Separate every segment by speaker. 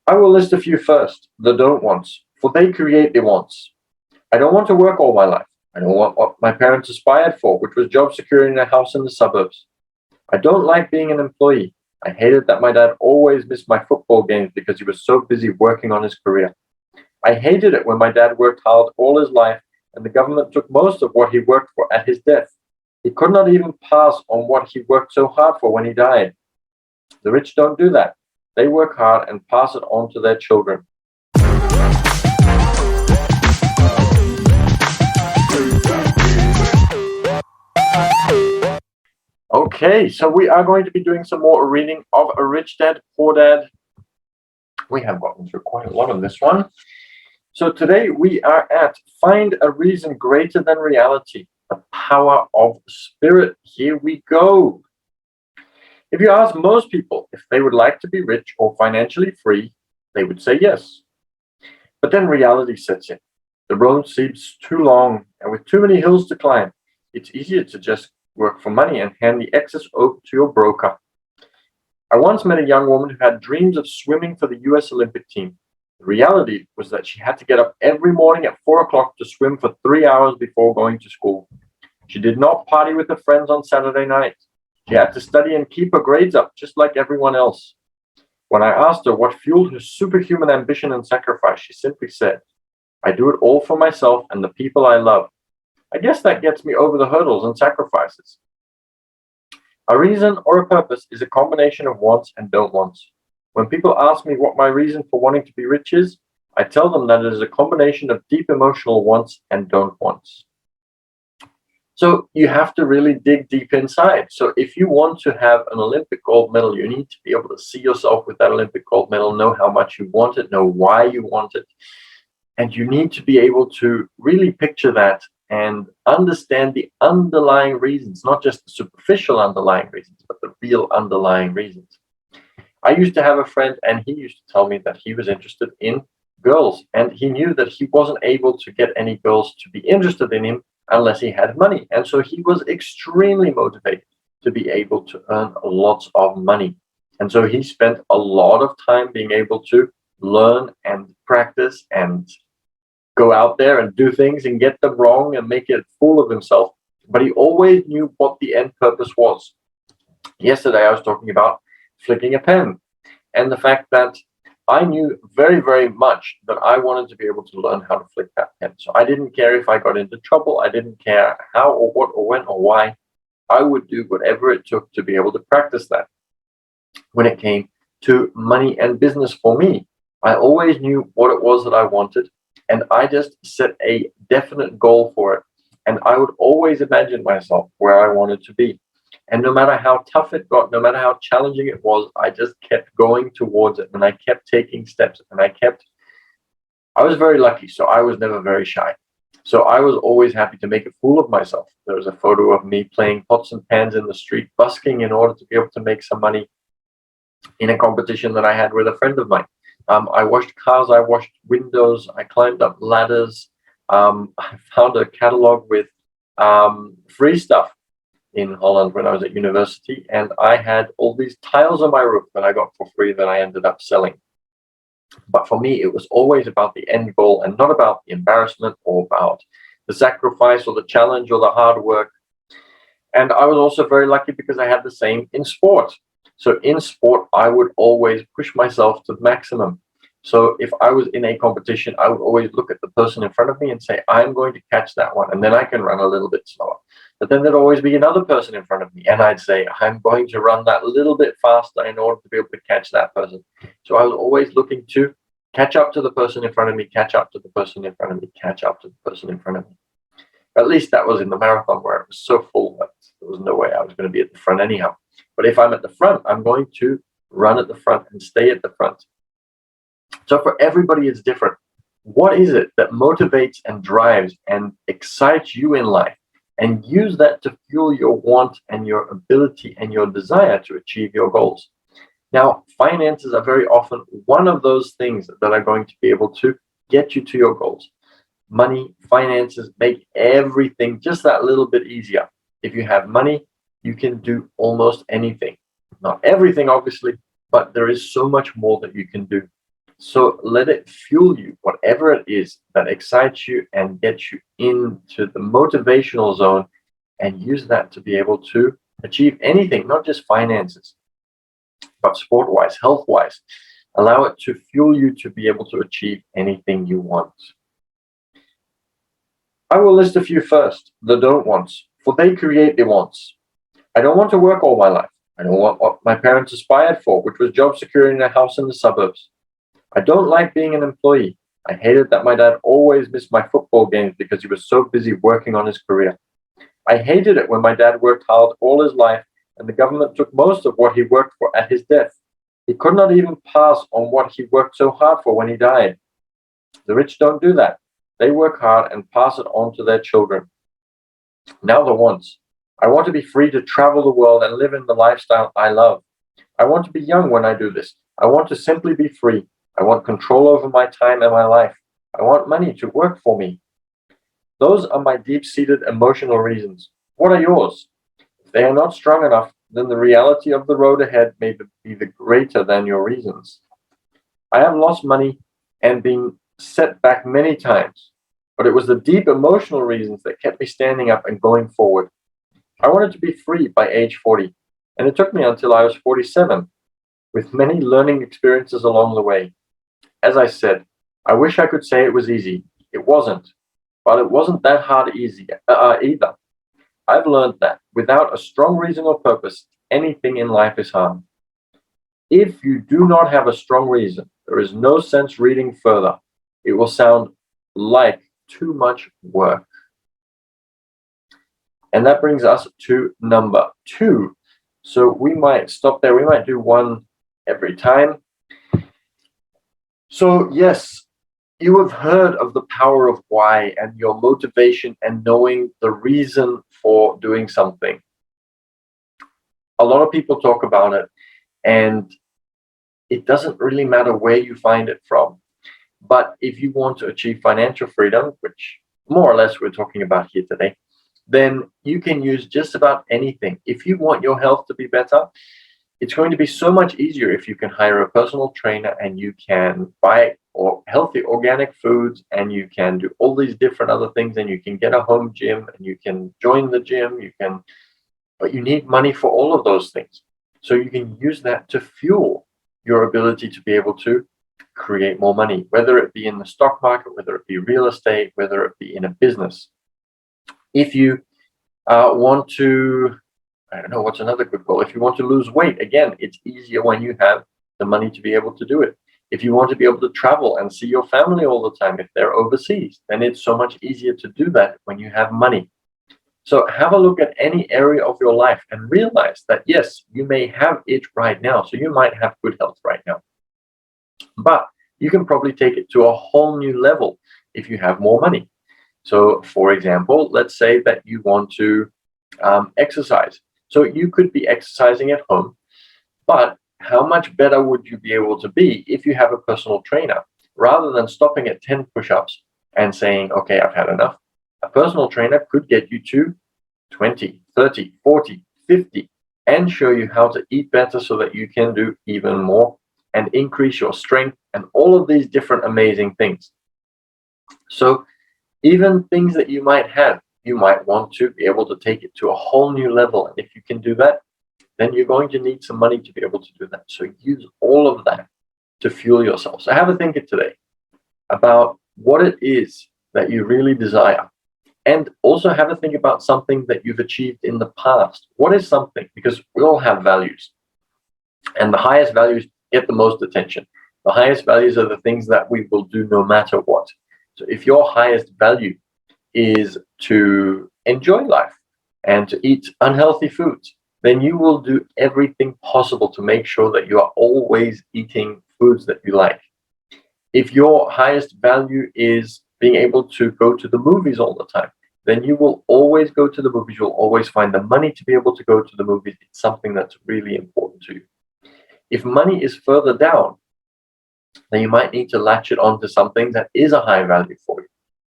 Speaker 1: I will list a few first, the don't wants, for they create the wants. I don't want to work all my life. I don't want what my parents aspired for, which was job security in a house in the suburbs. I don't like being an employee. I hated that my dad always missed my football games because he was so busy working on his career. I hated it when my dad worked hard all his life and the government took most of what he worked for at his death. He could not even pass on what he worked so hard for when he died. The rich don't do that. They work hard and pass it on to their children. Okay, so we are going to be doing some more reading of A Rich Dad, Poor Dad. We have gotten through quite a lot of this one. So today we are at Find a Reason Greater Than Reality, the Power of Spirit. Here we go. If you ask most people if they would like to be rich or financially free, they would say yes. But then reality sets in. The road seems too long, and with too many hills to climb, it's easier to just work for money and hand the excess over to your broker. I once met a young woman who had dreams of swimming for the US Olympic team. The reality was that she had to get up every morning at 4 o'clock to swim for 3 hours before going to school. She did not party with her friends on Saturday night. She had to study and keep her grades up just like everyone else. When I asked her what fueled her superhuman ambition and sacrifice, she simply said, "I do it all for myself and the people I love. I guess that gets me over the hurdles and sacrifices." A reason or a purpose is a combination of wants and don't wants. When people ask me what my reason for wanting to be rich is, I tell them that it is a combination of deep emotional wants and don't wants. So you have to really dig deep inside. So if you want to have an Olympic gold medal, you need to be able to see yourself with that Olympic gold medal, know how much you want it, know why you want it. And you need to be able to really picture that and understand the underlying reasons, not just the superficial underlying reasons, but the real underlying reasons. I used to have a friend, and he used to tell me that he was interested in girls, and he knew that he wasn't able to get any girls to be interested in him unless he had money. And so he was extremely motivated to be able to earn lots of money. And so he spent a lot of time being able to learn and practice and go out there and do things and get them wrong and make a fool of himself. But he always knew what the end purpose was. Yesterday, I was talking about flicking a pen and the fact that I knew very, very much that I wanted to be able to learn how to flick that pen. So I didn't care if I got into trouble. I didn't care how or what or when or why. I would do whatever it took to be able to practice that. When it came to money and business for me, I always knew what it was that I wanted, and I just set a definite goal for it. And I would always imagine myself where I wanted to be. And no matter how tough it got, no matter how challenging it was, I just kept going towards it, and I kept taking steps, and I was very lucky, so I was never very shy. So I was always happy to make a fool of myself. There was a photo of me playing pots and pans in the street, busking in order to be able to make some money in a competition that I had with a friend of mine. I washed cars, I washed windows, I climbed up ladders. I found a catalog with free stuff in Holland when I was at university, and I had all these tiles on my roof that I got for free that I ended up selling. But for me, it was always about the end goal and not about the embarrassment or about the sacrifice or the challenge or the hard work. And I was also very lucky because I had the same in sport. So in sport, I would always push myself to the maximum. So if I was in a competition, I would always look at the person in front of me and say, I'm going to catch that one. And then I can run a little bit slower. But then there'd always be another person in front of me. And I'd say, I'm going to run that little bit faster in order to be able to catch that person. So I was always looking to catch up to the person in front of me, catch up to the person in front of me, catch up to the person in front of me. At least that was in the marathon where it was so full that there was no way I was going to be at the front anyhow. But if I'm at the front, I'm going to run at the front and stay at the front. So for everybody, it's different. What is it that motivates and drives and excites you in life? And use that to fuel your want and your ability and your desire to achieve your goals. Now, finances are very often one of those things that are going to be able to get you to your goals. Money, finances make everything just that little bit easier. If you have money, you can do almost anything. Not everything, obviously, but there is so much more that you can do. So let it fuel you, whatever it is that excites you and gets you into the motivational zone, and use that to be able to achieve anything, not just finances, but sport-wise, health-wise. Allow it to fuel you to be able to achieve anything you want. I will list a few first, the don't wants, for they create the wants. I don't want to work all my life. I don't want what my parents aspired for, which was job security in a house in the suburbs. I don't like being an employee. I hated that my dad always missed my football games because he was so busy working on his career. I hated it when my dad worked hard all his life and the government took most of what he worked for at his death. He could not even pass on what he worked so hard for when he died. The rich don't do that. They work hard and pass it on to their children. Now the wants. I want to be free to travel the world and live in the lifestyle I love. I want to be young when I do this. I want to simply be free. I want control over my time and my life. I want money to work for me. Those are my deep-seated emotional reasons. What are yours? If they are not strong enough, then the reality of the road ahead may be the greater than your reasons. I have lost money and been set back many times, but it was the deep emotional reasons that kept me standing up and going forward. I wanted to be free by age 40, and it took me until I was 47, with many learning experiences along the way. As I said, I wish I could say it was easy. It wasn't, but it wasn't that hard either. I've learned that without a strong reason or purpose, anything in life is hard. If you do not have a strong reason, there is no sense reading further. It will sound like too much work. And that brings us to number 2. So we might stop there. We might do one every time. So yes, you have heard of the power of why and your motivation and knowing the reason for doing something. A lot of people talk about it, and it doesn't really matter where you find it from. But if you want to achieve financial freedom, which more or less we're talking about here today, then you can use just about anything. If you want your health to be better, it's going to be so much easier if you can hire a personal trainer and you can buy healthy organic foods and you can do all these different other things and you can get a home gym and you can join the gym, but you need money for all of those things. So you can use that to fuel your ability to be able to create more money, whether it be in the stock market, whether it be real estate, whether it be in a business. If you want to, I don't know, what's another good goal? If you want to lose weight, again, it's easier when you have the money to be able to do it. If you want to be able to travel and see your family all the time, if they're overseas, then it's so much easier to do that when you have money. So have a look at any area of your life and realize that, yes, you may have it right now. So you might have good health right now, but you can probably take it to a whole new level if you have more money. So for example, let's say that you want to exercise. So you could be exercising at home, but how much better would you be able to be if you have a personal trainer? Rather than stopping at 10 push-ups and saying, okay, I've had enough, a personal trainer could get you to 20, 30, 40, 50, and show you how to eat better so that you can do even more and increase your strength and all of these different amazing things. So even things that you might have, you might want to be able to take it to a whole new level. And if you can do that, then you're going to need some money to be able to do that. So use all of that to fuel yourself. So have a think today about what it is that you really desire. And also have a think about something that you've achieved in the past. What is something? Because we all have values. And the highest values get the most attention. The highest values are the things that we will do no matter what. So if your highest value is to enjoy life and to eat unhealthy foods, then you will do everything possible to make sure that you are always eating foods that you like. If your highest value is being able to go to the movies all the time, then you will always go to the movies. You'll always find the money to be able to go to the movies. It's something that's really important to you. If money is further down, then you might need to latch it onto something that is a high value for you.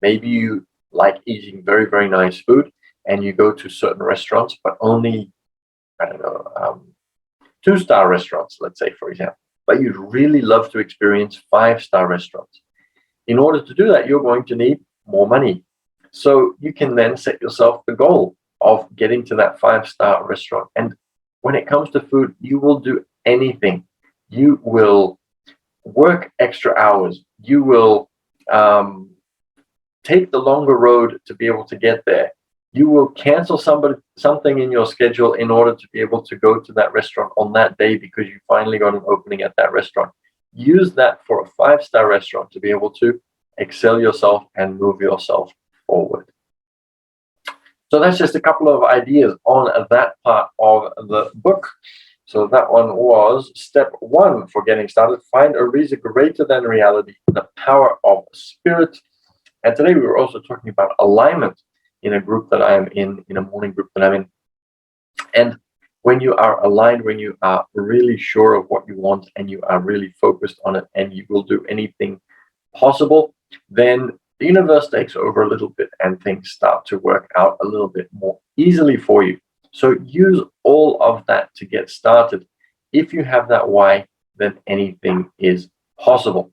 Speaker 1: Maybe you like eating very, very nice food and you go to certain restaurants, but only, I don't know, 2-star restaurants, let's say, for example. but you'd really love to experience 5-star restaurants. In order to do that, you're going to need more money. So you can then set yourself the goal of getting to that 5-star restaurant. And when it comes to food, you will do anything. You will work extra hours. You will take the longer road to be able to get there. You will cancel something in your schedule in order to be able to go to that restaurant on that day because you finally got an opening at that restaurant. Use that for a 5-star restaurant to be able to excel yourself and move yourself forward. So that's just a couple of ideas on that part of the book. So that one was step 1 for getting started. Find a reason greater than reality, the power of spirit. And today we were also talking about alignment in a group that I am in a morning group that I'm in. And when you are aligned, when you are really sure of what you want and you are really focused on it and you will do anything possible, then the universe takes over a little bit and things start to work out a little bit more easily for you. So use all of that to get started. If you have that why, then anything is possible.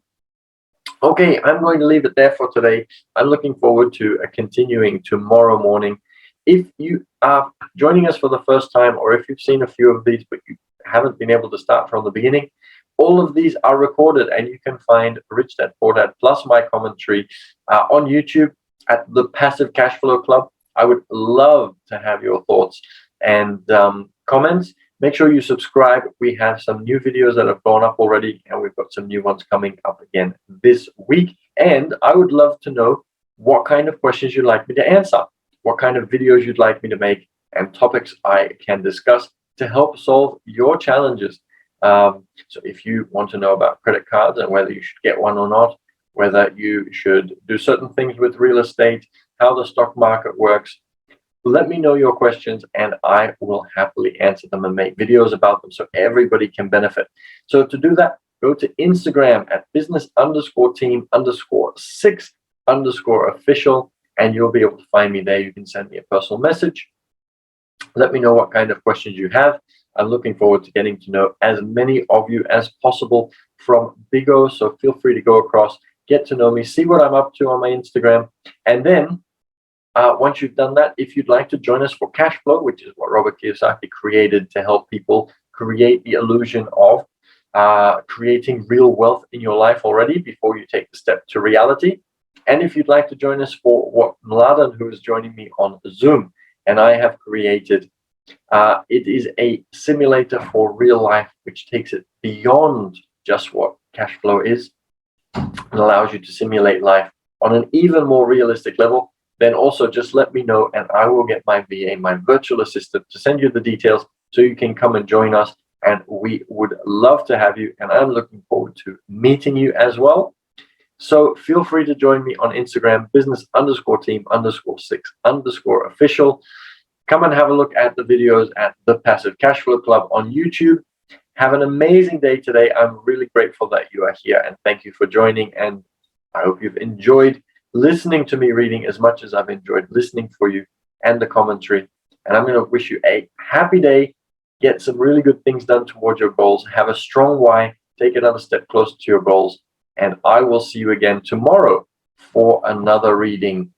Speaker 1: Okay, I'm going to leave it there for today. I'm looking forward to continuing tomorrow morning. If you are joining us for the first time, or if you've seen a few of these but you haven't been able to start from the beginning, all of these are recorded and you can find Rich Dad Poor Dad plus my commentary on YouTube at the Passive Cash Flow Club. I would love to have your thoughts and comments. Make sure you subscribe. We have some new videos that have gone up already, and we've got some new ones coming up again this week. And I would love to know what kind of questions you'd like me to answer, what kind of videos you'd like me to make, and topics I can discuss to help solve your challenges. So if you want to know about credit cards and whether you should get one or not, whether you should do certain things with real estate, how the stock market works, let me know your questions and I will happily answer them and make videos about them so everybody can benefit. So to do that, go to Instagram at business_team_6_official and you'll be able to find me there. You can send me a personal message. Let me know what kind of questions you have. I'm looking forward to getting to know as many of you as possible from Bigo. So feel free to go across, get to know me, see what I'm up to on my Instagram. And then once you've done that, if you'd like to join us for cash flow, which is what Robert Kiyosaki created to help people create the illusion of creating real wealth in your life already before you take the step to reality. And if you'd like to join us for what Mladen, who is joining me on Zoom, and I have created, it is a simulator for real life, which takes it beyond just what cash flow is and allows you to simulate life on an even more realistic level. Then also just let me know and I will get my VA, my virtual assistant, to send you the details so you can come and join us. And we would love to have you. And I'm looking forward to meeting you as well. So feel free to join me on Instagram, business_team_6_official. Come and have a look at the videos at the Passive Cash Flow Club on YouTube. Have an amazing day today. I'm really grateful that you are here and thank you for joining. And I hope you've enjoyed listening to me reading as much as I've enjoyed listening for you and the commentary. And I'm going to wish you a happy day. Get some really good things done towards your goals. Have a strong why. Take another step closer to your goals. And I will see you again tomorrow for another reading